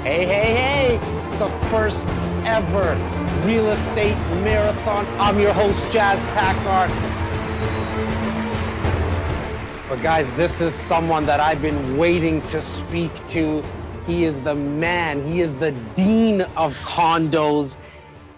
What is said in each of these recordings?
Hey, hey, hey! It's the first ever real estate marathon. I'm your host, Jazz Takar. But guys, this is someone that I've been waiting to speak to. He is the man. He is the dean of condos.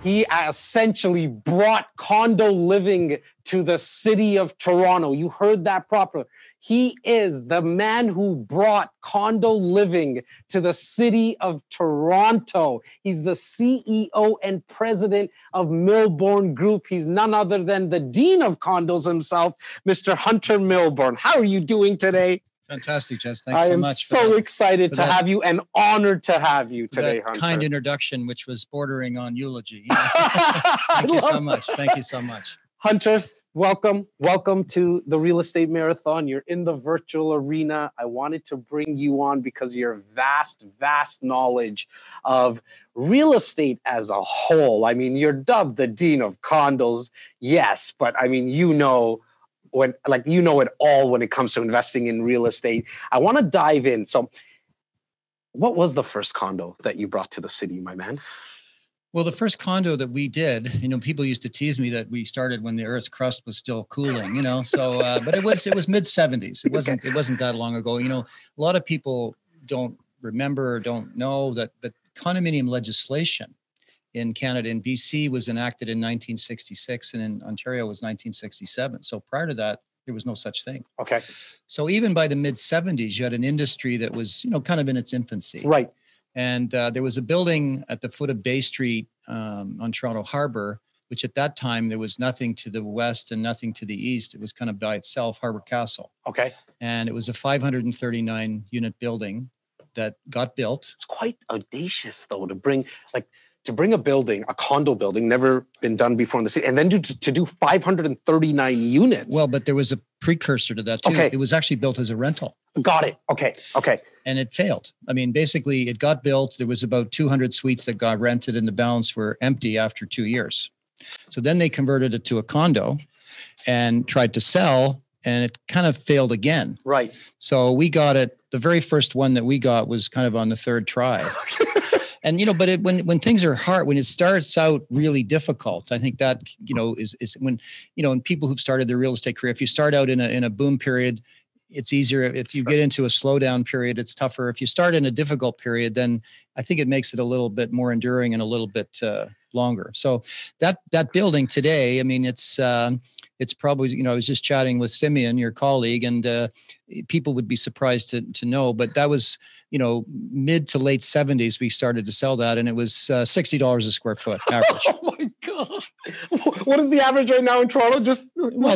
He essentially brought condo living to the city of Toronto. You heard that properly. He is the man who brought condo living to the city of Toronto. He's the CEO and president of Milborne Group. He's none other than the dean of condos himself, Mr. Hunter Milborne. How are you doing today? Fantastic, Jess. Thanks so much. I am so excited to have you and honored to have you today, Hunter. Kind introduction, which was bordering on eulogy. Thank you so much. Thank you so much. Hunter, welcome. Welcome to the Real Estate Marathon. You're in the virtual arena. I wanted to bring you on because of your vast knowledge of real estate as a whole. I mean, you're dubbed the dean of condos, yes, but I mean, you know it all when it comes to investing in real estate. I want to dive in. So what was the first condo that you brought to the city, my man? Well, the first condo that we did, people used to tease me that we started when the Earth's crust was still cooling, so, but it was mid-70s. It wasn't that long ago. A lot of people don't remember or don't know that, but condominium legislation in Canada and BC was enacted in 1966 and in Ontario was 1967. So prior to that, there was no such thing. Okay. So even by the mid-70s, you had an industry that was, kind of in its infancy. Right. And there was a building at the foot of Bay Street on Toronto Harbor, which at that time, there was nothing to the west and nothing to the east. It was kind of by itself, Harbor Castle. Okay. And it was a 539 unit building that got built. It's quite audacious, though, to bring a building, a condo building, never been done before in the city, and then to do 539 units. Well, but there was a precursor to that too. Okay. It was actually built as a rental. Got it. Okay. And it failed. I mean, basically it got built. There was about 200 suites that got rented and the balance were empty after 2 years. So then they converted it to a condo and tried to sell, and it kind of failed again. Right. So we got it. The very first one that we got was kind of on the third try. And, but when things are hard, when it starts out really difficult, I think that, is when, and people who've started their real estate career, if you start out in a boom period, it's easier. If you get into a slowdown period, it's tougher. If you start in a difficult period, then I think it makes it a little bit more enduring and a little bit longer. So that building today, I mean, it's probably, I was just chatting with Simeon, your colleague, and people would be surprised to know, but that was, mid to late 70s, we started to sell that, and it was $60 a square foot average. Oh my God. What is the average right now in Toronto?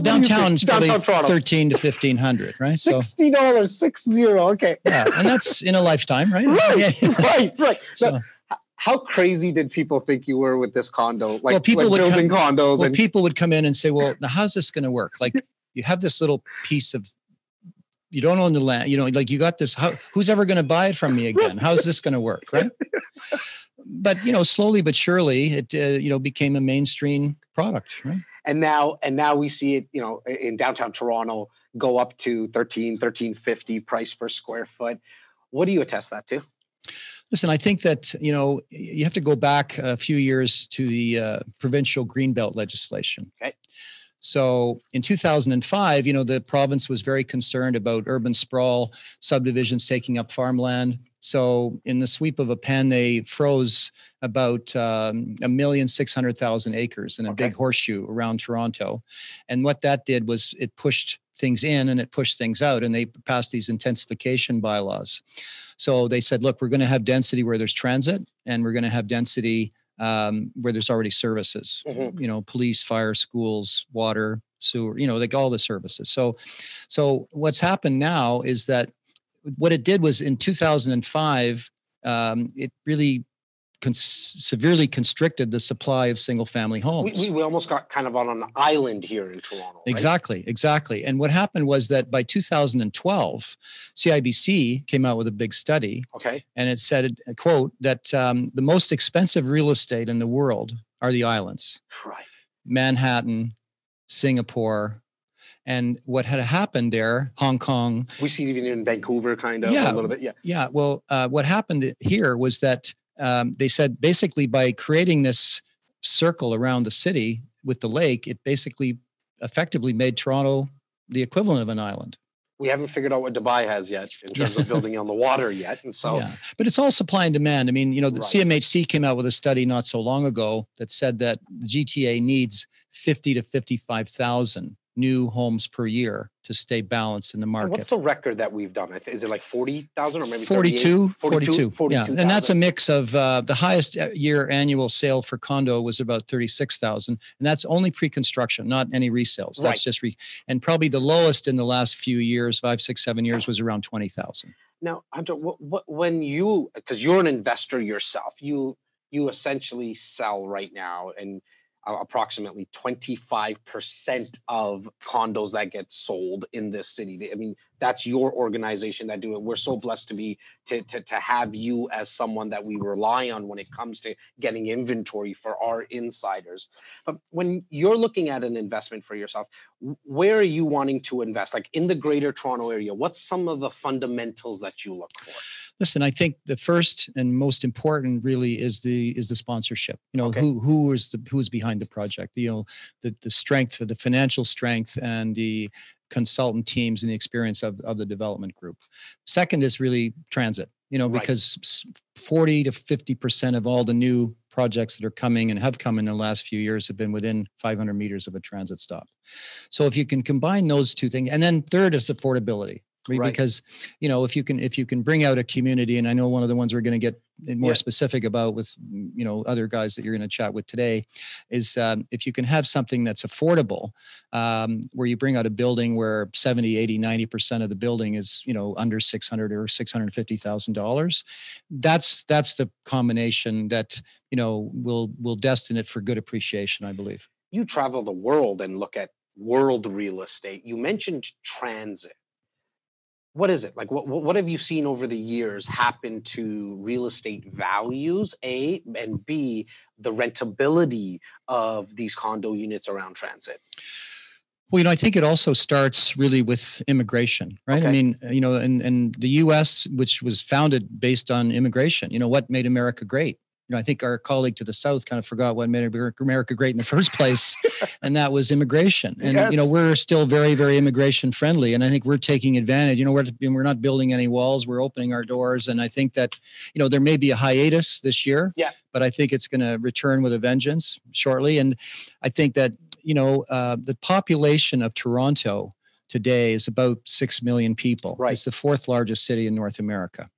Downtown is probably Toronto. 13 to 1500, right? $60, 60. Okay. Yeah, and that's in a lifetime, right? Right. So, how crazy did people think you were with this condo? People would come in and say, well, now how's this going to work? Like, you have this little piece of, you don't own the land, you got this, who's ever going to buy it from me again? How's this going to work, right? But, slowly but surely it, became a mainstream product, right? And now we see it, in downtown Toronto go up to $13.50 price per square foot. What do you attest that to? Listen, I think that, you have to go back a few years to the provincial Greenbelt legislation. Okay. So in 2005, the province was very concerned about urban sprawl, subdivisions taking up farmland. So in the sweep of a pen, they froze about 1,600,000 acres in a big horseshoe around Toronto. And what that did was it pushed things in and it pushed things out, and they passed these intensification bylaws. So they said, look, we're going to have density where there's transit, and we're going to have density where there's already services, police, fire, schools, water, sewer, like all the services. So what's happened now is that what it did was in 2005, it really severely constricted the supply of single-family homes. We almost got kind of on an island here in Toronto. Right? Exactly. And what happened was that by 2012, CIBC came out with a big study. Okay. And it said, quote, that the most expensive real estate in the world are the islands. Right. Manhattan, Singapore, And what had happened there, Hong Kong. We see it even in Vancouver, kind of, Yeah, a little bit. Yeah. Yeah. Well, what happened here was that they said basically by creating this circle around the city with the lake, it basically effectively made Toronto the equivalent of an island. We haven't figured out what Dubai has yet in terms of building on the water yet. And so, but it's all supply and demand. I mean, the Right. CMHC came out with a study not so long ago that said that the GTA needs 50 to 55,000 new homes per year to stay balanced in the market. And what's the record that we've done? Is it like 40,000 or maybe 42? 42. Yeah. 42, And that's a mix of the highest year annual sale for condo was about 36,000. And that's only pre-construction, not any resales. That's Right. just and probably the lowest in the last few years, 5, 6, 7 years was around 20,000. Now, Hunter, when you, because you're an investor yourself, you essentially sell right now, and approximately 25% of condos that get sold in this city. I mean, that's your organization that do it. We're so blessed to have you as someone that we rely on when it comes to getting inventory for our insiders. But when you're looking at an investment for yourself, where are you wanting to invest? Like in the greater Toronto area, what's some of the fundamentals that you look for? Listen, I think the first and most important really is the sponsorship. Okay. Who's behind the project? The strength, the financial strength, and the consultant teams and the experience of the development group. Second is really transit. Right. Because 40 to 50% of all the new projects that are coming and have come in the last few years have been within 500 meters of a transit stop. So if you can combine those two things, and then third is affordability. Right. Because, if you can bring out a community, and I know one of the ones we're going to get more specific about with, other guys that you're going to chat with today is if you can have something that's affordable, where you bring out a building where 70, 80, 90% of the building is, under $600,000 or $650,000. That's the combination that, will destine it for good appreciation, I believe. You travel the world and look at world real estate. You mentioned transit. What is it? Like, what have you seen over the years happen to real estate values, A, and B, the rentability of these condo units around transit? Well, I think it also starts really with immigration, right? Okay. I mean, and the U.S., which was founded based on immigration, what made America great? I think our colleague to the south kind of forgot what made America great in the first place, and that was immigration. And Yes. We're still very, very immigration friendly, and I think we're taking advantage. We're not building any walls; we're opening our doors, and I think that there may be a hiatus this year, but I think it's going to return with a vengeance shortly. And I think that the population of Toronto today is about 6 million people. Right. It's the fourth largest city in North America.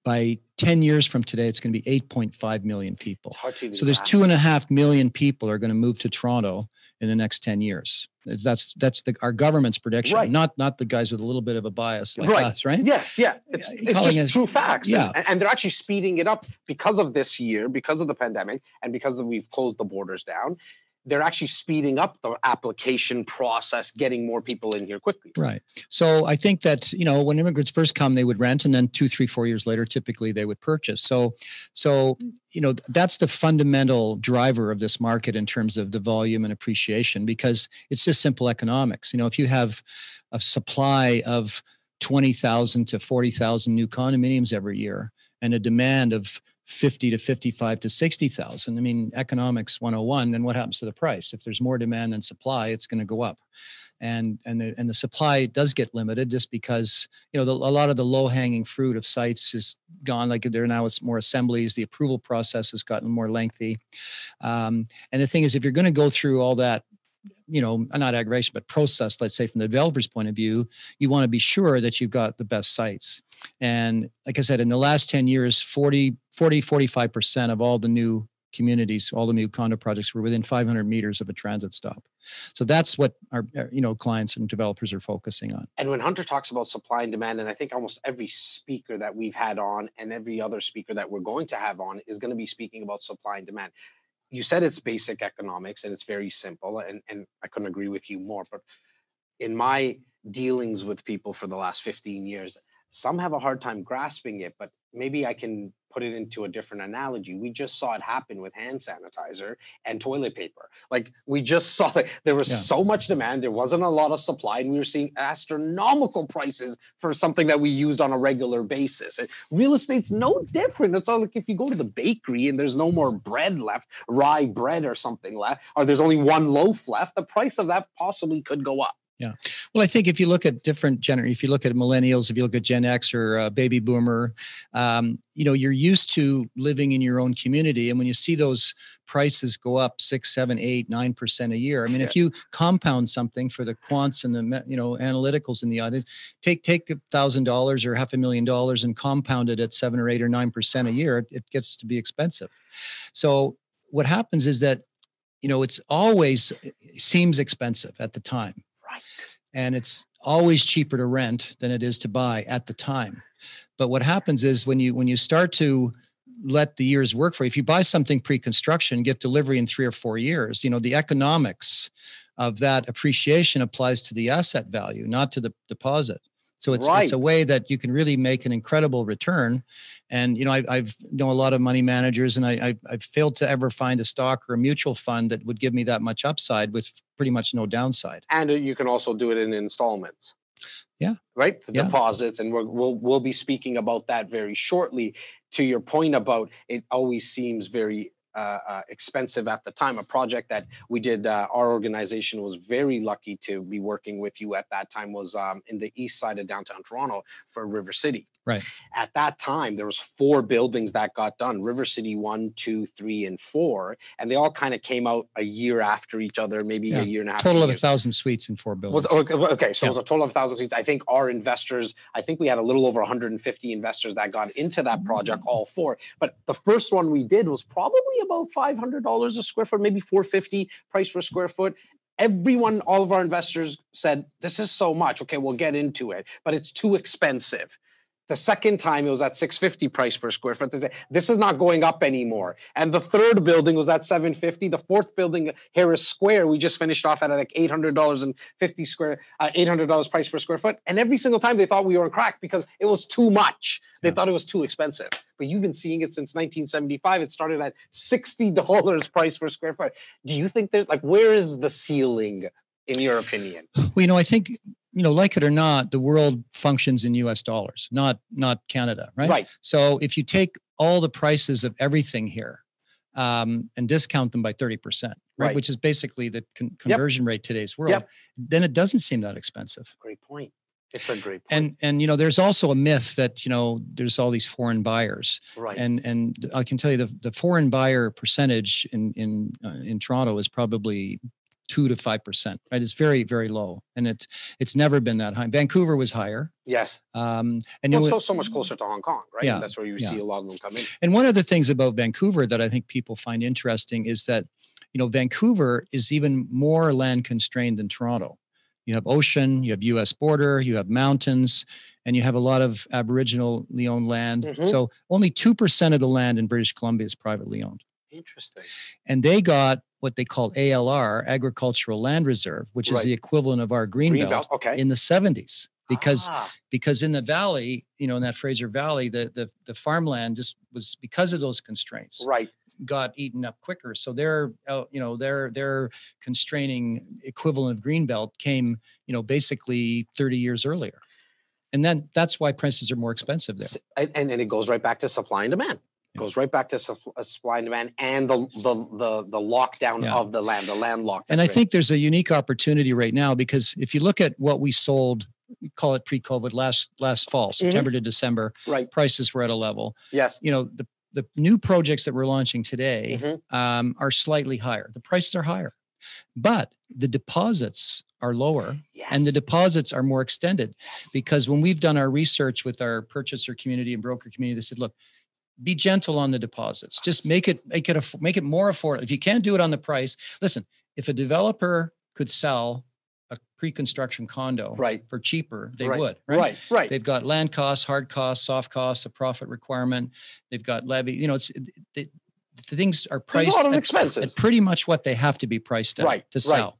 By 10 years from today, it's going to be 8.5 million people. So there's 2.5 million people are going to move to Toronto in the next 10 years. That's our government's prediction, right. not the guys with a little bit of a bias like right. us, right? Yeah. It's just true facts. Yeah. And they're actually speeding it up because of this year, because of the pandemic, and because we've closed the borders down. They're actually speeding up the application process, getting more people in here quickly. Right. So I think that, when immigrants first come, they would rent, and then 2, 3, 4 years later, typically they would purchase. So that's the fundamental driver of this market in terms of the volume and appreciation, because it's just simple economics. If you have a supply of 20,000 to 40,000 new condominiums every year and a demand of 50 to 55 to 60,000. I mean, economics 101, then what happens to the price? If there's more demand than supply, it's going to go up. And the supply does get limited just because, a lot of the low hanging fruit of sites is gone. Like now it's more assemblies. The approval process has gotten more lengthy. And the thing is, if you're going to go through all that, not aggravation, but process, let's say from the developer's point of view, you want to be sure that you've got the best sites. And like I said, in the last 10 years, 45% of all the new communities, all the new condo projects were within 500 meters of a transit stop. So that's what our clients and developers are focusing on. And when Hunter talks about supply and demand, and I think almost every speaker that we've had on and every other speaker that we're going to have on is going to be speaking about supply and demand. You said it's basic economics and it's very simple, and I couldn't agree with you more. But in my dealings with people for the last 15 years, some have a hard time grasping it, but maybe I can put it into a different analogy. We just saw it happen with hand sanitizer and toilet paper. Like, we just saw that there was so much demand, there wasn't a lot of supply, and we were seeing astronomical prices for something that we used on a regular basis. And real estate's no different. It's all like, if you go to the bakery and there's no more bread left, rye bread or something left, or there's only one loaf left, the price of that possibly could go up. Yeah. Well, I think if you look at different if you look at millennials, if you look at Gen X or baby boomer, you're used to living in your own community. And when you see those prices go up 6, 7, 8, 9% a year, I mean, if you compound something for the quants and the, analyticals in the audience, take $1,000 or $500,000 and compound it at 7 or 8 or 9% a year, it gets to be expensive. So what happens is that, it's always seems expensive at the time. And it's always cheaper to rent than it is to buy at the time. But what happens is when you start to let the years work for you, if you buy something pre-construction, get delivery in 3 or 4 years, the economics of that appreciation applies to the asset value, not to the deposit. So it's a way that you can really make an incredible return. And, I've know a lot of money managers, and I've failed to ever find a stock or a mutual fund that would give me that much upside with pretty much no downside. And you can also do it in installments. Yeah. Right. The deposits. And we'll be speaking about that very shortly. To your point about it always seems very expensive at the time. A project that we did, our organization was very lucky to be working with you at that time, was in the east side of downtown Toronto for River City. Right. At that time, there was 4 buildings that got done: River City 1, 2, 3, and 4, and they all kind of came out a year after each other, maybe a year and a half. Total of 1,000 suites in 4 buildings. Okay, so it was a total of 1,000 seats. I think our investors, we had a little over 150 investors that got into that project, all 4. But the first one we did was probably about $500 a square foot, maybe $450 price per square foot. All of our investors said, this is so much. Okay, we'll get into it, but it's too expensive. The second time it was at $650 price per square foot. They said, this is not going up anymore. And the third building was at $750. The fourth building, Harris Square, we just finished off at like $800 price per square foot. And every single time they thought we were on crack because it was too much. They thought it was too expensive. But you've been seeing it since 1975. It started at $60 price per square foot. Do you think where is the ceiling, in your opinion? Well, I think, like it or not, the world functions in US dollars, not Canada, right? Right. So if you take all the prices of everything here and discount them by 30%, right? Which is basically the conversion rate today's world, then it doesn't seem that expensive. Great point. It's a great point. And there's also a myth that, there's all these foreign buyers. Right. And I can tell you the foreign buyer percentage in Toronto is probably 2 to 5%, right? It's very, very low. And it's never been that high. Vancouver was higher. Yes. And so much closer to Hong Kong, right? Yeah. And that's where you see a lot of them come in. And one of the things about Vancouver that I think people find interesting is that, Vancouver is even more land constrained than Toronto. You have ocean, you have US border, you have mountains, and you have a lot of Aboriginally owned land. Mm-hmm. So only 2% of the land in British Columbia is privately owned. Interesting. And they got what they call ALR, Agricultural Land Reserve, which is the equivalent of our Greenbelt in the 70s. Because in the valley, in that Fraser Valley, the farmland just was, because of those constraints, got eaten up quicker. So their constraining equivalent of Greenbelt came, basically 30 years earlier. And then that's why prices are more expensive there. And it goes right back to supply and demand. Goes right back to supply and demand and the lockdown of the land lockdown. And I think there's a unique opportunity right now, because if you look at what we sold, we call it pre-COVID, last fall, September to December, prices were at a level. Yes. The new projects that we're launching today are slightly higher. The prices are higher, but the deposits are lower and the deposits are more extended, because when we've done our research with our purchaser community and broker community, they said, look, be gentle on the deposits. Just make it more affordable. If you can't do it on the price, listen, if a developer could sell a pre-construction condo for cheaper, they would, right? They've got land costs, hard costs, soft costs, a profit requirement. They've got levy. The things are priced a lot of expenses at pretty much what they have to be priced at to sell.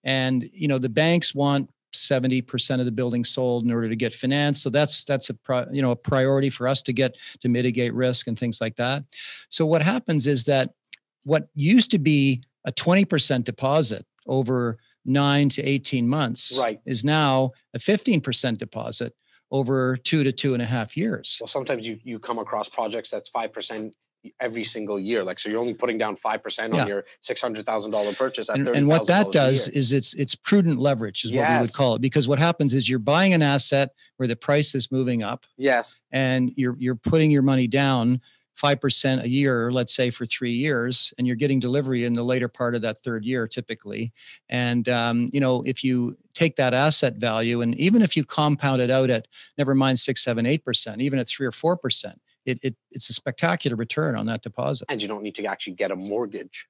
And, the banks want 70% of the building sold in order to get financed. So that's a priority for us to mitigate risk and things like that. So what happens is that what used to be a 20% deposit over 9 to 18 months is now a 15% deposit over 2 to 2.5 years. Well, sometimes you come across projects that's 5% every single year. Like, so you're only putting down 5% on your $600,000 purchase at $30,000. And what that does is it's prudent leverage is what we would call it, because what happens is you're buying an asset where the price is moving up. Yes. And you're putting your money down 5% a year, let's say for 3 years, and you're getting delivery in the later part of that third year typically. And, if you take that asset value, and even if you compound it out at, never mind 6, 7, 8%, even at 3 or 4%, it's a spectacular return on that deposit. And you don't need to actually get a mortgage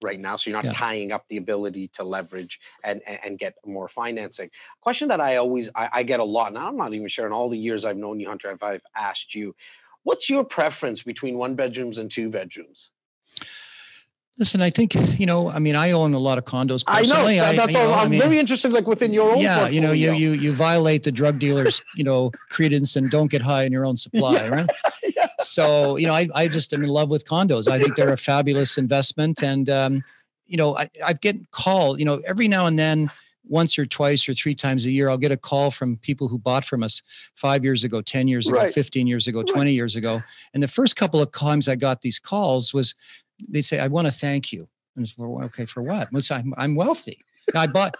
right now. So you're not tying up the ability to leverage and get more financing. Question that I get a lot, and I'm not even sure in all the years I've known you, Hunter, if I've asked you, what's your preference between 1 bedrooms and 2 bedrooms? Listen, I think, I own a lot of condos personally. I know. That's all. I'm very interested, like within your own portfolio. You violate the drug dealers, credence and don't get high in your own supply, right? Yeah. So, I just am in love with condos. I think they're a fabulous investment. And, I've get called, every now and then, once or twice or 3 times a year, I'll get a call from people who bought from us 5 years ago, 10 years ago, 15 years ago, 20 years ago. And the first couple of times I got these calls was, they'd say, I want to thank you. And it's, well, okay, for what? I'm wealthy.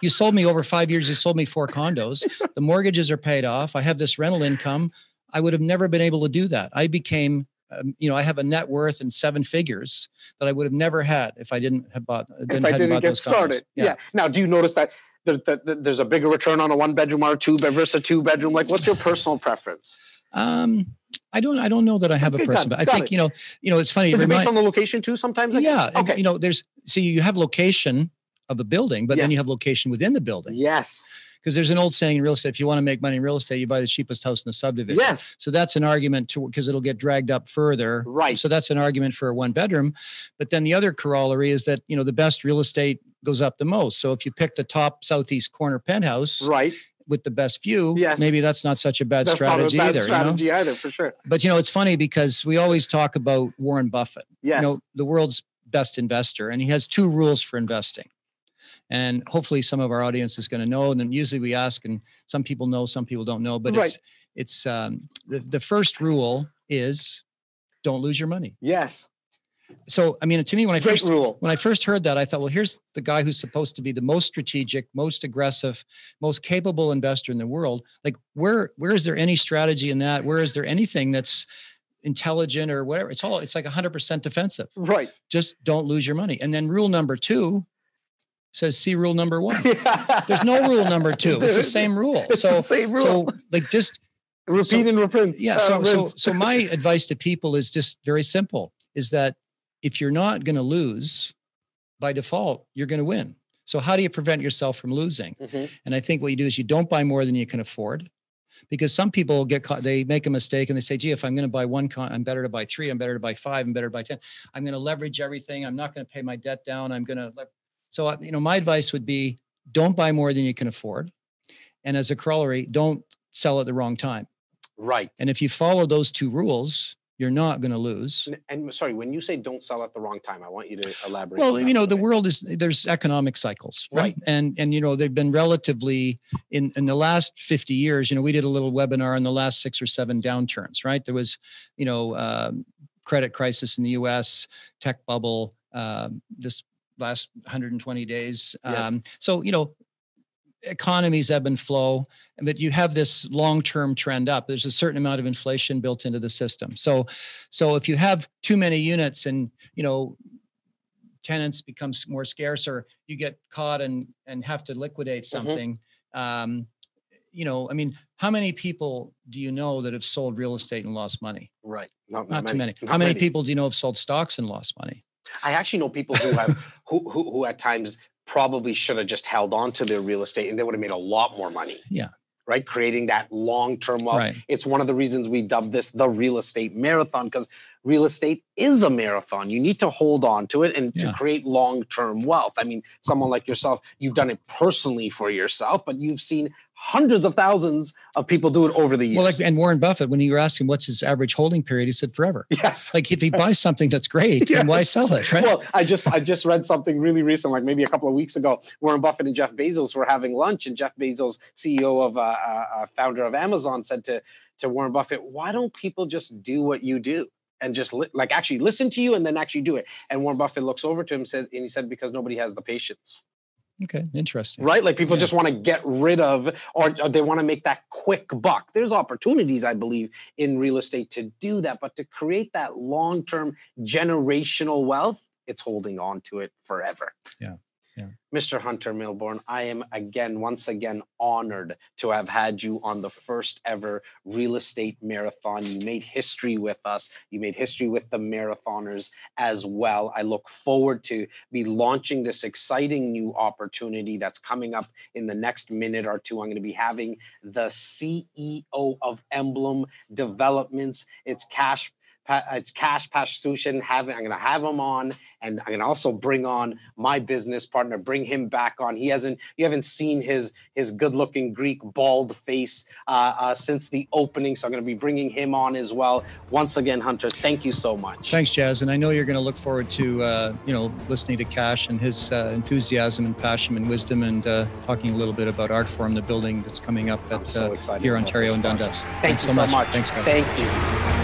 You sold me over 5 years, you sold me 4 condos. The mortgages are paid off. I have this rental income. I would have never been able to do that. I became, I have a net worth in 7 figures that I would have never had if I didn't get started. Yeah. Now, do you notice that there's a bigger return on a 1 bedroom or versus a 2 bedroom? Like, what's your personal preference? I don't know that I have a person, but I think, it's funny. Is it based on the location too sometimes? Yeah. Okay. You have location of the building, but then you have location within the building. Yes. Because there's an old saying in real estate, if you want to make money in real estate, you buy the cheapest house in the subdivision. Yes. So that's an argument because it'll get dragged up further. Right. So that's an argument for a 1 bedroom. But then the other corollary is that, the best real estate goes up the most. So if you pick the top southeast corner penthouse, with the best view, maybe that's not such a bad strategy either. That's not a bad strategy either, for sure. But, it's funny because we always talk about Warren Buffett, the world's best investor, and he has 2 rules for investing. And hopefully some of our audience is going to know. And then usually we ask, and some people know, some people don't know, but it's the first rule is don't lose your money. Yes. So, to me, when I first heard that, I thought, well, here's the guy who's supposed to be the most strategic, most aggressive, most capable investor in the world. Like, where is there any strategy in that? Where is there anything that's intelligent or whatever? It's like 100% defensive. Right. Just don't lose your money. And then rule number 2 says, see rule number 1. There's no rule number 2. It's the same rule. It's the same rule. So like just repeat and repeat. Yeah. So my advice to people is just very simple, is that if you're not going to lose, by default, you're going to win. So how do you prevent yourself from losing? Mm-hmm. And I think what you do is you don't buy more than you can afford, because some people get caught, they make a mistake and they say, gee, if I'm going to buy 1 I'm better to buy 3, I'm better to buy 5, I'm better to buy 10. I'm going to leverage everything. I'm not going to pay my debt down. So, my advice would be, don't buy more than you can afford. And as a corollary, don't sell at the wrong time. Right. And if you follow those 2 rules, you're not going to lose. And sorry, when you say don't sell at the wrong time, I want you to elaborate. Well, the world there's economic cycles, right? And they've been relatively in the last 50 years, we did a little webinar on the last 6 or 7 downturns, right? There was, credit crisis in the US, tech bubble, this last 120 days. Yes. So, economies ebb and flow, but you have this long-term trend up. There's a certain amount of inflation built into the system. So if you have too many units and, tenants becomes more scarce, or you get caught and have to liquidate something, mm-hmm. How many people do you know that have sold real estate and lost money? Right. Not too many. How many people do you know have sold stocks and lost money? I actually know people who have, who at times probably should have just held on to their real estate and they would have made a lot more money. Yeah. Right. Creating that long-term wealth. Right. It's one of the reasons we dubbed this the real estate marathon, because real estate is a marathon. You need to hold on to it and to create long-term wealth. I mean, someone like yourself, you've done it personally for yourself, but you've seen hundreds of thousands of people do it over the years. Well, and Warren Buffett, when you were asking what's his average holding period, he said forever. Yes. Like if he buys something that's great, then why sell it, right? Well, I just read something really recent, like maybe a couple of weeks ago. Warren Buffett and Jeff Bezos were having lunch, and Jeff Bezos, CEO of founder of Amazon, said to Warren Buffett, "Why don't people just do what you do and just actually listen to you and then actually do it?" And Warren Buffett looks over to him and he said, "Because nobody has the patience." Okay, interesting. Right? Like people just want to get rid of, or they want to make that quick buck. There's opportunities, I believe, in real estate to do that, but to create that long-term generational wealth, it's holding on to it forever. Yeah. Yeah. Mr. Hunter Milborne, I am once again honored to have had you on the first ever real estate marathon. You made history with us. You made history with the marathoners as well. I look forward to be launching this exciting new opportunity that's coming up in the next minute or two. I'm going to be having the CEO of Emblem Developments. It's Cash Pastuchin. I'm going to have him on, and I'm going to also bring on my business partner, bring him back on. You haven't seen his good-looking Greek bald face since the opening, so I'm going to be bringing him on as well. Once again, Hunter, thank you so much. Thanks, Jazz, and I know you're going to look forward to listening to Cash and his enthusiasm and passion and wisdom, and talking a little bit about Artform, the building that's coming up at here, Ontario and Dundas. Thanks so much. Thanks, guys. Thank you.